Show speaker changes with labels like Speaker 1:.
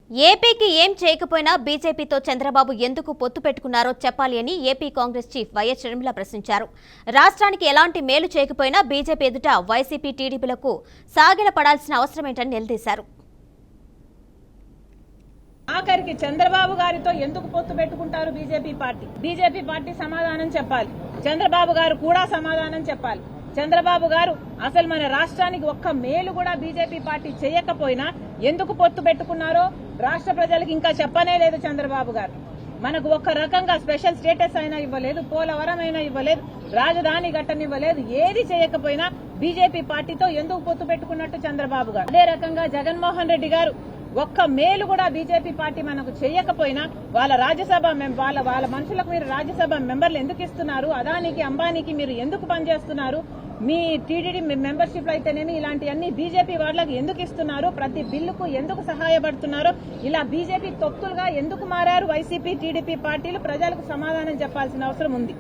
Speaker 1: ఏపీకి ఏం చేయకపోయినా బీజేపీతో చంద్రబాబు ఎందుకు పొత్తు పెట్టుకున్నారో చెప్పాలి అని AP Congress chief YS Sharmila ప్రశ్నించారు. రాష్ట్రానికి ఎలాంటి మేలు చేయకపోయినా బీజేపీ ఎదుట వైసీపీ టీడీపీలకు సాగిల పడాల్సిన అవసరమేంటని నిలదీశారు.
Speaker 2: ఆఖరికి చంద్రబాబు గారితో ఎందుకు పొత్తు పెట్టుకుంటారు బీజేపీ పార్టీ సమాధానం చెప్పాలి. చంద్రబాబు గారు కూడా సమాధానం చెప్పాలి. చంద్రబాబు గారు అసలు మన రాష్ట్రానికి ఒక్క మేలు కూడా బీజేపీ పార్టీ చేయకపోయినా ఎందుకు పొత్తు పెట్టుకున్నారో రాష్ట్ర ప్రజలకు ఇంకా చెప్పనే లేదు. చంద్రబాబు గారు మనకు ఒక్క రకంగా స్పెషల్ స్టేటస్ అయినా ఇవ్వలేదు, పోలవరం అయినా ఇవ్వలేదు, రాజధాని ఘట్టనివ్వలేదు. ఏది చేయకపోయినా బీజేపీ పార్టీతో ఎందుకు పొత్తు పెట్టుకున్నట్టు చంద్రబాబు గారు. అదే రకంగా జగన్మోహన్ రెడ్డి గారు ఒక్క మేలు కూడా బీజేపీ పార్టీ మనకు చేయకపోయినా వాళ్ళ రాజ్యసభ వాళ్ళ మనుషులకు మీరు రాజ్యసభ మెంబర్లు ఎందుకు ఇస్తున్నారు? అదానికి అంబానీకి మీరు ఎందుకు పనిచేస్తున్నారు? మీ టీడీడీ మెంబర్షిప్ అయితేనేమి ఇలాంటివన్నీ బీజేపీ వాళ్ళకి ఎందుకు ఇస్తున్నారు? ప్రతి బిల్లుకు ఎందుకు సహాయపడుతున్నారు? ఇలా బీజేపీ తొత్తులుగా ఎందుకు మారారు వైసీపీ టీడీపీ పార్టీలు? ప్రజలకు సమాధానం చెప్పాల్సిన అవసరం ఉంది.